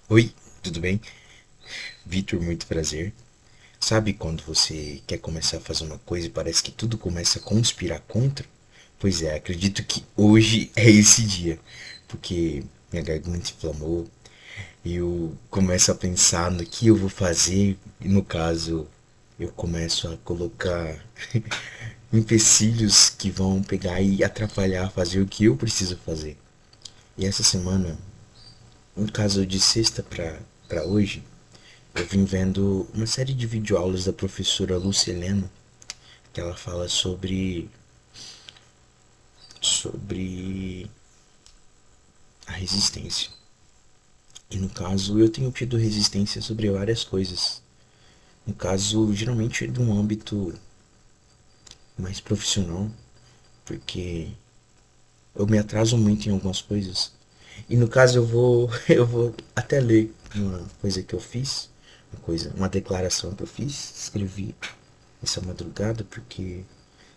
Oi, tudo bem? Vitor, muito prazer. Sabe quando você quer começar a fazer uma coisa e parece que tudo começa a conspirar contra? Pois é, acredito que hoje é esse dia, porque minha garganta inflamou e eu começo a pensar no que eu vou fazer e no caso eu começo a colocar empecilhos que vão pegar e atrapalhar fazer o que eu preciso fazer. E essa semana, no caso de sexta para hoje, eu vim vendo uma série de videoaulas da professora Lucilena, que ela fala sobre a resistência. E no caso, eu tenho tido resistência sobre várias coisas. No caso, geralmente é de um âmbito mais profissional, porque eu me atraso muito em algumas coisas. E no caso, eu vou até ler uma coisa que eu fiz, uma declaração que eu fiz, escrevi essa madrugada, porque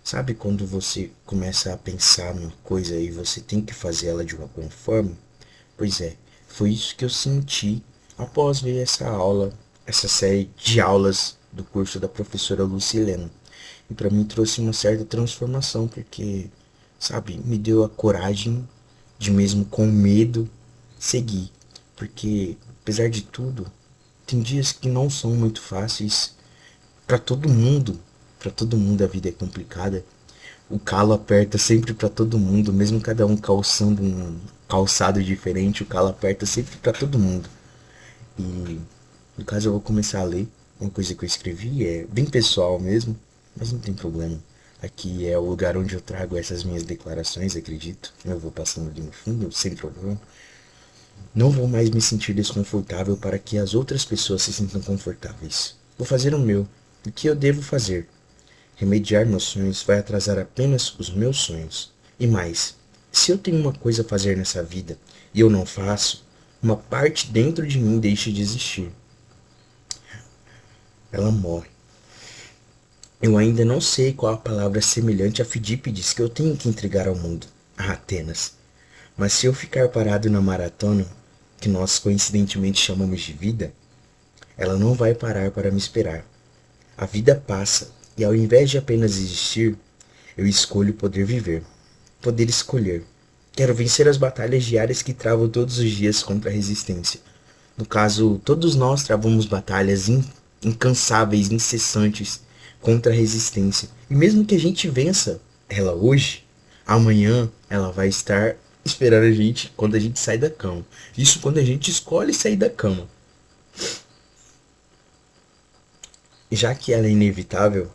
sabe quando você começa a pensar numa coisa e você tem que fazer ela de uma boa forma? Pois é, foi isso que eu senti após ver essa aula, essa série de aulas do curso da professora Lucilena. E para mim trouxe uma certa transformação, porque, sabe, me deu a coragem de mesmo com medo seguir. Porque, apesar de tudo, tem dias que não são muito fáceis para todo mundo. Para todo mundo a vida é complicada. O calo aperta sempre para todo mundo, mesmo cada um calçando um calçado diferente, o calo aperta sempre para todo mundo. E no caso eu vou começar a ler uma coisa que eu escrevi, é bem pessoal mesmo, mas não tem problema. Aqui é o lugar onde eu trago essas minhas declarações, acredito. Eu vou passando ali no fundo, sem problema. Não vou mais me sentir desconfortável para que as outras pessoas se sintam confortáveis. Vou fazer o meu, o que eu devo fazer. Remediar meus sonhos vai atrasar apenas os meus sonhos. E mais, se eu tenho uma coisa a fazer nessa vida e eu não faço, uma parte dentro de mim deixa de existir. Ela morre. Eu ainda não sei qual a palavra semelhante a Fidípides que eu tenho que entregar ao mundo, a Atenas. Mas se eu ficar parado na maratona, que nós coincidentemente chamamos de vida, ela não vai parar para me esperar. A vida passa, e ao invés de apenas existir, eu escolho poder viver. Poder escolher. Quero vencer as batalhas diárias que travo todos os dias contra a resistência. No caso, todos nós travamos batalhas incansáveis, incessantes contra a resistência. E mesmo que a gente vença ela hoje, amanhã ela vai estar esperando a gente quando a gente sai da cama. Isso quando a gente escolhe sair da cama. Já que ela é inevitável,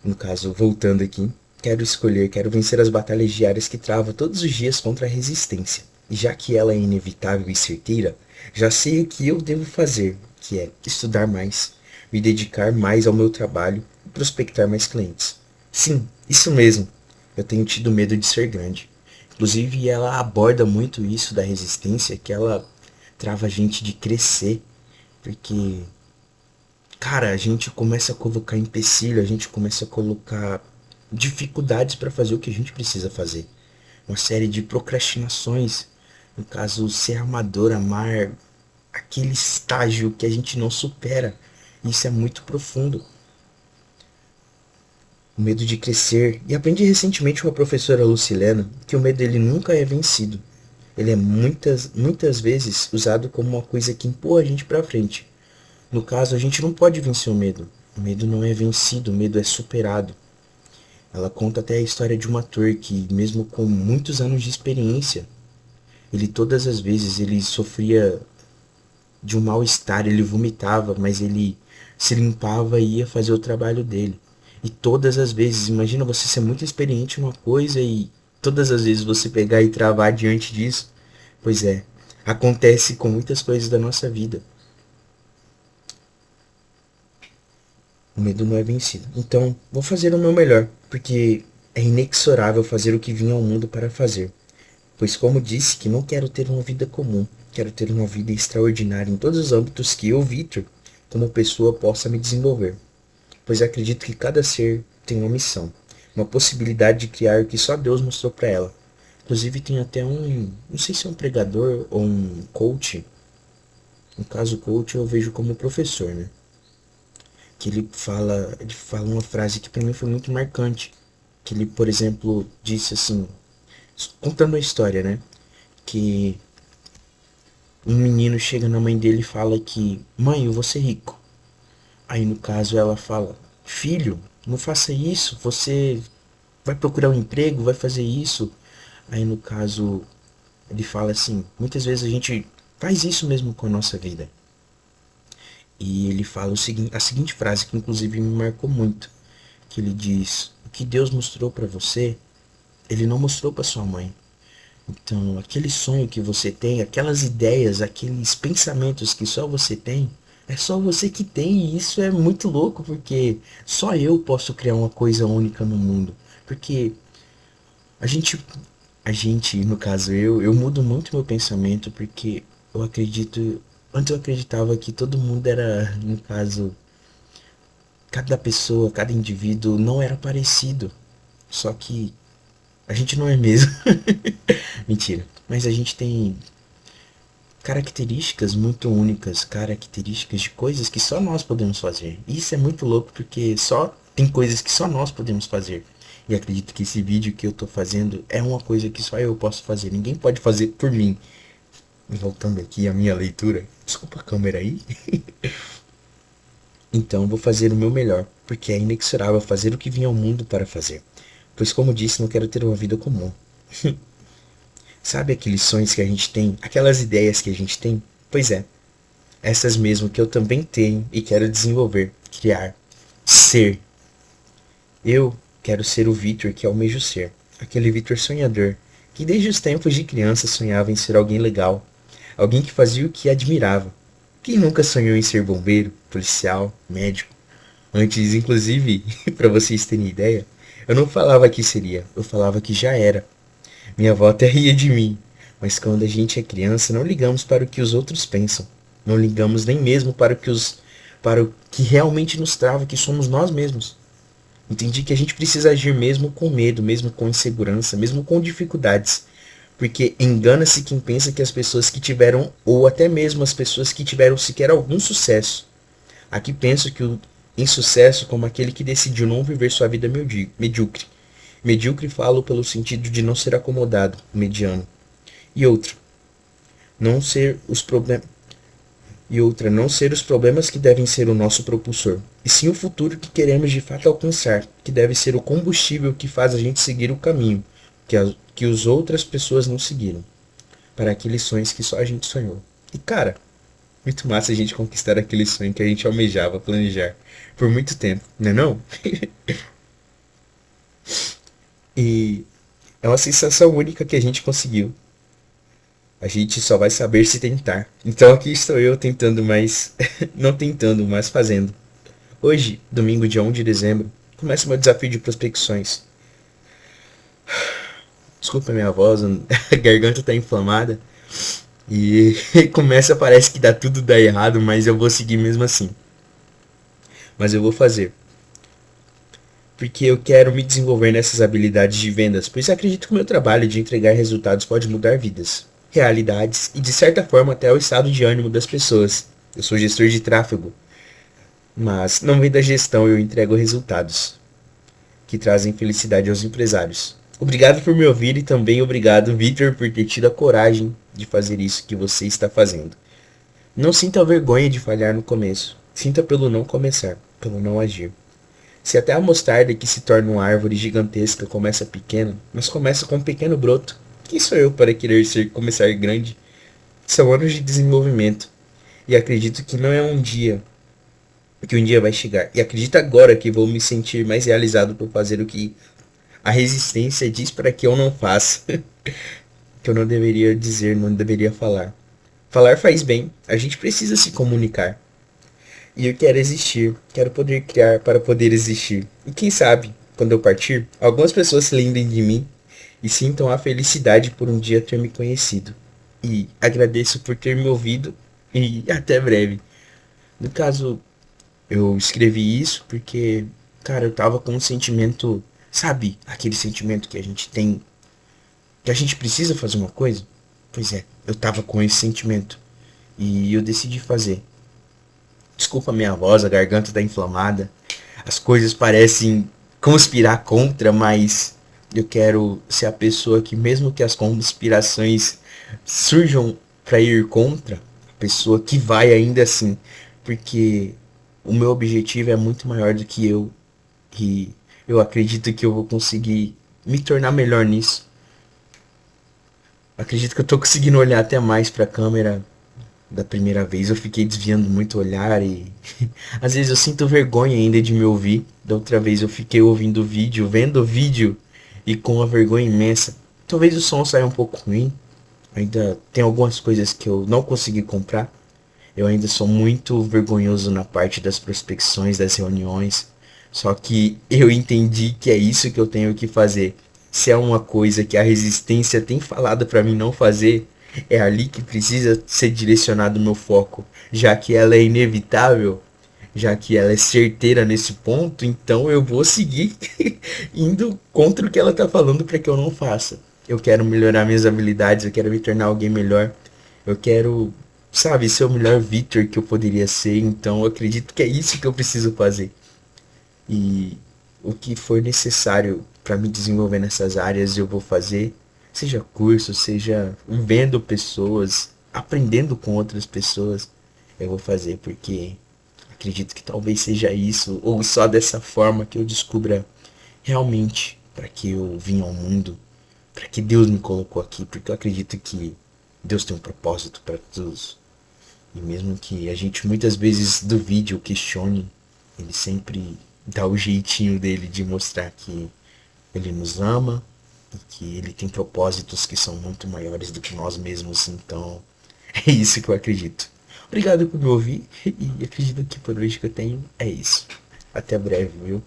no caso, voltando aqui, quero vencer as batalhas diárias que travo todos os dias contra a resistência. E já que ela é inevitável e certeira, já sei o que eu devo fazer, que é estudar mais, me dedicar mais ao meu trabalho e prospectar mais clientes. Sim, isso mesmo. Eu tenho tido medo de ser grande. Inclusive, ela aborda muito isso da resistência, que ela trava a gente de crescer, porque cara, a gente começa a colocar empecilho, a gente começa a colocar dificuldades para fazer o que a gente precisa fazer. Uma série de procrastinações. No caso, ser amador, amar aquele estágio que a gente não supera. Isso é muito profundo. O medo de crescer. E aprendi recentemente com a professora Lucilena que o medo ele nunca é vencido. Ele é muitas vezes usado como uma coisa que empurra a gente para frente. No caso, a gente não pode vencer o medo. O medo não é vencido, o medo é superado. Ela conta até a história de um ator que, mesmo com muitos anos de experiência, ele todas as vezes ele sofria de um mal-estar, ele vomitava, mas ele se limpava e ia fazer o trabalho dele. E todas as vezes, imagina você ser muito experiente em uma coisa e todas as vezes você pegar e travar diante disso. Pois é, acontece com muitas coisas da nossa vida. O medo não é vencido. Então, vou fazer o meu melhor, porque é inexorável fazer o que vim ao mundo para fazer. Pois, como disse, que não quero ter uma vida comum, quero ter uma vida extraordinária em todos os âmbitos que eu, Victor, como pessoa, possa me desenvolver. Pois acredito que cada ser tem uma missão, uma possibilidade de criar o que só Deus mostrou para ela. Inclusive tem até não sei se é um pregador ou um coach. No caso, coach eu vejo como professor, né? Que ele fala uma frase que para mim foi muito marcante. Que ele, por exemplo, disse assim, contando a história, né? Que um menino chega na mãe dele e fala que, mãe, eu vou ser rico. Aí no caso ela fala, filho, não faça isso, você vai procurar um emprego, vai fazer isso. Aí no caso ele fala assim, muitas vezes a gente faz isso mesmo com a nossa vida. E ele fala a seguinte frase que inclusive me marcou muito, que ele diz: "O que Deus mostrou para você, ele não mostrou para sua mãe. Então, aquele sonho que você tem, aquelas ideias, aqueles pensamentos que só você tem, é só você que tem, e isso é muito louco, porque só eu posso criar uma coisa única no mundo. Porque a gente, no caso eu mudo muito meu pensamento, porque eu acredito, antes eu acreditava que todo mundo era, no caso, cada pessoa, cada indivíduo não era parecido. Só que a gente não é mesmo. Mentira. Mas a gente tem características muito únicas, características de coisas que só nós podemos fazer. E isso é muito louco porque só tem coisas que só nós podemos fazer. E acredito que esse vídeo que eu tô fazendo é uma coisa que só eu posso fazer. Ninguém pode fazer por mim. Voltando aqui à minha leitura. Desculpa a câmera aí. Então vou fazer o meu melhor, porque é inexorável fazer o que vim ao mundo para fazer. Pois como disse, não quero ter uma vida comum. Sabe aqueles sonhos que a gente tem, aquelas ideias que a gente tem? Pois é, essas mesmo que eu também tenho e quero desenvolver, criar, ser. Eu quero ser o Victor que almejo ser, aquele Victor sonhador, que desde os tempos de criança sonhava em ser alguém legal, alguém que fazia o que admirava. Quem nunca sonhou em ser bombeiro, policial, médico? Antes, inclusive, para vocês terem ideia, eu não falava que seria, eu falava que já era. Minha avó até ria de mim, mas quando a gente é criança não ligamos para o que os outros pensam. Não ligamos nem mesmo para o que realmente nos trava, que somos nós mesmos. Entendi que a gente precisa agir mesmo com medo, mesmo com insegurança, mesmo com dificuldades. Porque engana-se quem pensa que as pessoas que tiveram, ou até mesmo as pessoas que tiveram sequer algum sucesso. Aqui penso que o insucesso como aquele que decidiu não viver sua vida medíocre. Medíocre falo pelo sentido de não ser acomodado, mediano. E outra, não ser os problemas. E outra, não ser os problemas que devem ser o nosso propulsor, e sim o futuro que queremos de fato alcançar, que deve ser o combustível que faz a gente seguir o caminho que as outras pessoas não seguiram, para aqueles sonhos que só a gente sonhou. E cara, muito massa a gente conquistar aquele sonho que a gente almejava planejar por muito tempo, não é não? E é uma sensação única que a gente conseguiu. A gente só vai saber se tentar. Então aqui estou eu tentando, mas não tentando, mas fazendo. Hoje, domingo dia 1 de dezembro, começa meu desafio de prospecções. Desculpa a minha voz, a garganta tá inflamada. E começa, parece que dá tudo dá errado, mas eu vou seguir mesmo assim. Mas eu vou fazer. Porque eu quero me desenvolver nessas habilidades de vendas, pois acredito que o meu trabalho de entregar resultados pode mudar vidas, realidades e de certa forma até o estado de ânimo das pessoas. Eu sou gestor de tráfego, mas não vem da gestão, eu entrego resultados que trazem felicidade aos empresários. Obrigado por me ouvir e também obrigado, Victor, por ter tido a coragem de fazer isso que você está fazendo. Não sinta a vergonha de falhar no começo. Sinta pelo não começar, pelo não agir. Se até a mostarda que se torna uma árvore gigantesca começa pequena, mas começa com um pequeno broto, quem sou eu para querer começar grande? São anos de desenvolvimento. E acredito que não é que um dia vai chegar. E acredito agora que vou me sentir mais realizado por fazer o que a resistência diz para que eu não faça. Que eu não deveria dizer, não deveria falar. Falar faz bem, a gente precisa se comunicar. E eu quero existir, quero poder criar para poder existir. E quem sabe, quando eu partir, algumas pessoas se lembrem de mim e sintam a felicidade por um dia ter me conhecido. E agradeço por ter me ouvido e até breve. No caso, eu escrevi isso porque, cara, eu tava com um sentimento, sabe, aquele sentimento que a gente tem que a gente precisa fazer uma coisa? Pois é, eu tava com esse sentimento e eu decidi fazer. Desculpa a minha voz, a garganta tá inflamada. As coisas parecem conspirar contra, mas eu quero ser a pessoa que, mesmo que as conspirações surjam para ir contra, a pessoa que vai ainda assim, porque o meu objetivo é muito maior do que eu e eu acredito que eu vou conseguir me tornar melhor nisso. Acredito que eu tô conseguindo olhar até mais pra câmera da primeira vez. Eu fiquei desviando muito o olhar e às vezes eu sinto vergonha ainda de me ouvir. Da outra vez eu fiquei ouvindo o vídeo, vendo o vídeo e com uma vergonha imensa. Talvez o som saia um pouco ruim. Ainda tem algumas coisas que eu não consegui comprar. Eu ainda sou muito vergonhoso na parte das prospecções, das reuniões. Só que eu entendi que é isso que eu tenho que fazer. Se é uma coisa que a resistência tem falado para mim não fazer, é ali que precisa ser direcionado o meu foco, já que ela é inevitável, já que ela é certeira nesse ponto, então eu vou seguir indo contra o que ela tá falando para que eu não faça. Eu quero melhorar minhas habilidades, eu quero me tornar alguém melhor. Eu quero, sabe, ser o melhor Victor que eu poderia ser, então eu acredito que é isso que eu preciso fazer. E o que for necessário para me desenvolver nessas áreas eu vou fazer, seja curso, seja vendo pessoas, aprendendo com outras pessoas, eu vou fazer porque acredito que talvez seja isso, ou só dessa forma que eu descubra realmente para que eu vim ao mundo, para que Deus me colocou aqui, porque eu acredito que Deus tem um propósito para todos. E mesmo que a gente muitas vezes duvide ou questione, ele sempre dá o jeitinho dele de mostrar que ele nos ama e que ele tem propósitos que são muito maiores do que nós mesmos. Então, é isso que eu acredito. Obrigado por me ouvir e acredito que por hoje que eu tenho é isso. Até breve, viu?